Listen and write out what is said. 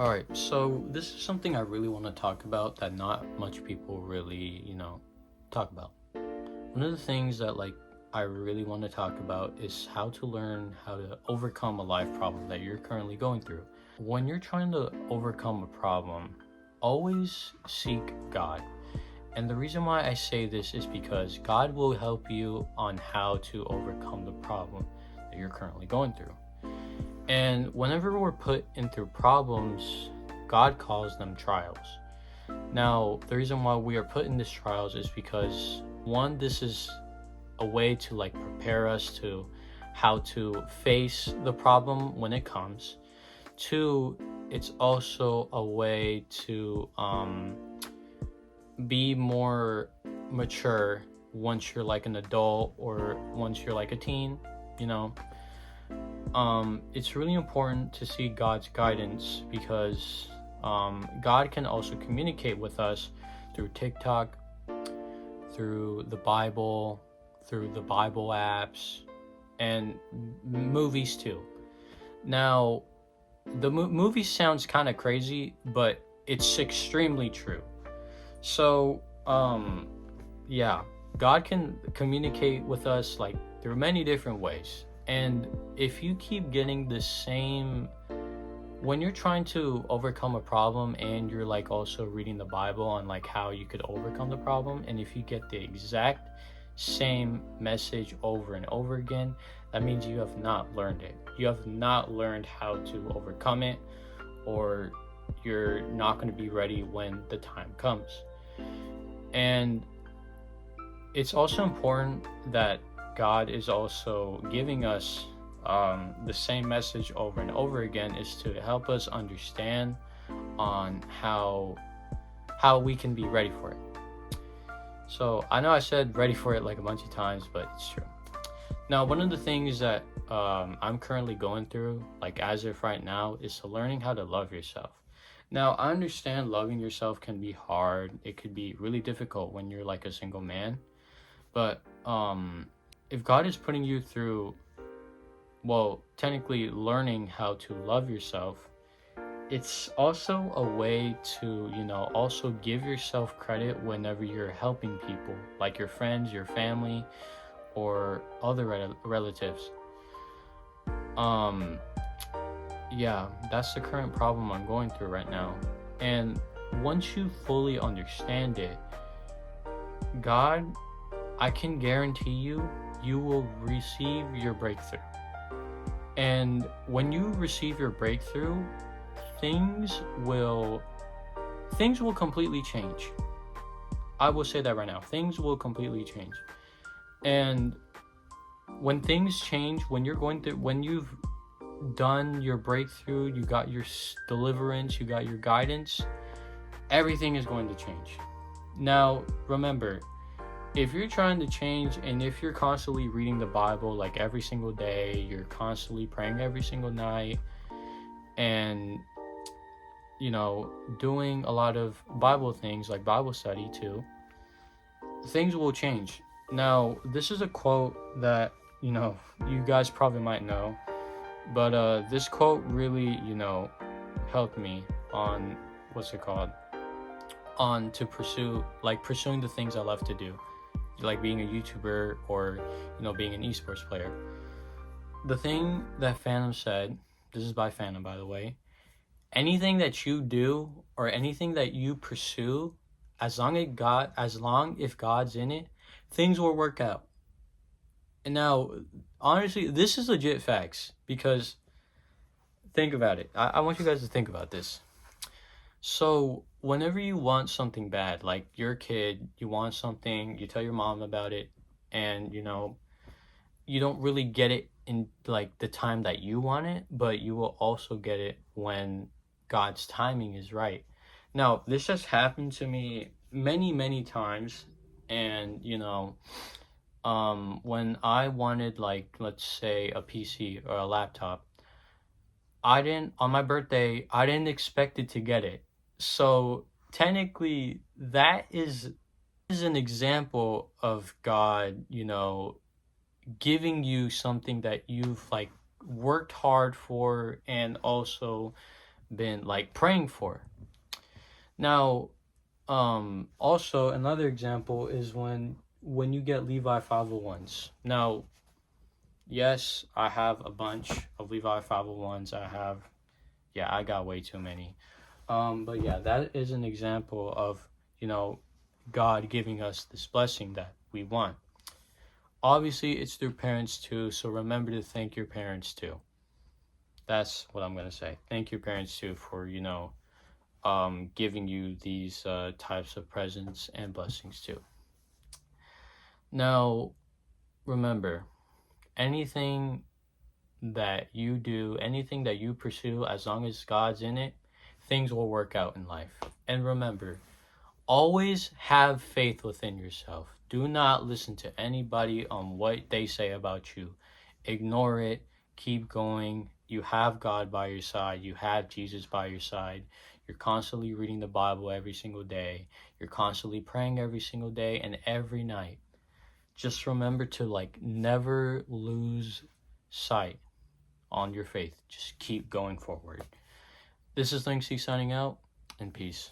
All right, so this is something I really want to talk about that not much people really, talk about. One of the things that I really want to talk about is how to learn how to overcome a life problem that you're currently going through. When you're trying to overcome a problem, always seek God. And the reason why I say this is because God will help you on how to overcome the problem that you're currently going through. And whenever we're put into problems, God calls them trials. Now, the reason why we are put in these trials is because one, this is a way to prepare us to how to face the problem when it comes. Two, it's also a way to be more mature once you're an adult or once you're a teen, you know. It's really important to see God's guidance because God can also communicate with us through TikTok, through the Bible, through the Bible apps, and movies too. Now, the movie sounds kind of crazy, but it's extremely true. So, yeah, God can communicate with us through many different ways. And if you keep getting the same, when you're trying to overcome a problem and you're also reading the Bible on how you could overcome the problem, and if you get the exact same message over and over again, that means you have not learned it. You have not learned how to overcome it, or you're not going to be ready when the time comes. And it's also important that God is also giving us the same message over and over again, is to help us understand on how we can be ready for it. So I know I said ready for it a bunch of times, but it's true. Now, one of the things that I'm currently going through, as of right now, is learning how to love yourself. Now, I understand loving yourself can be hard. It could be really difficult when you're a single man. But if God is putting you through, well, technically learning how to love yourself, it's also a way to, also give yourself credit whenever you're helping people, like your friends, your family, or other relatives. Yeah, that's the current problem I'm going through right now. And once you fully understand it, God, I can guarantee you, you will receive your breakthrough. And when you receive your breakthrough, things will completely change. I will say that right now. Things will completely change. And when things change, when you've done your breakthrough, you got your deliverance, you got your guidance, everything is going to change. Now, remember, if you're trying to change and if you're constantly reading the Bible every single day, you're constantly praying every single night, and doing a lot of Bible things like Bible study too, things will change. Now, this is a quote that you guys probably might know, but this quote really helped me on on to pursuing the things I love to do, like being a YouTuber or being an esports player. The thing that Phantom said, this is by Phantom, by the way, anything that you do or anything that you pursue, as long if God's in it, things will work out. And now, honestly, this is legit facts, because think about it. I want you guys to think about this. So whenever you want something bad, like you're a kid, you want something, you tell your mom about it, and you don't really get it in the time that you want it, but you will also get it when God's timing is right. Now, this has happened to me many times, and when I wanted let's say a PC or a laptop, on my birthday, I didn't expect it to get it. So technically that is an example of God, giving you something that you've worked hard for, and also been like praying for. Now, also another example is when you get Levi 501s. Now, yes, I have a bunch of Levi 501s. I got way too many. But yeah, that is an example of, you know, God giving us this blessing that we want. Obviously, it's through parents too, so remember to thank your parents too. That's what I'm gonna say. Thank your parents too for, giving you these types of presents and blessings too. Now, remember, anything that you do, anything that you pursue, as long as God's in it, things will work out in life. And remember, always have faith within yourself. Do not listen to anybody on what they say about you. Ignore it. Keep going. You have God by your side. You have Jesus by your side. You're constantly reading the Bible every single day. You're constantly praying every single day and every night. Just remember to never lose sight on your faith. Just keep going forward. This is Linksy signing out, and peace.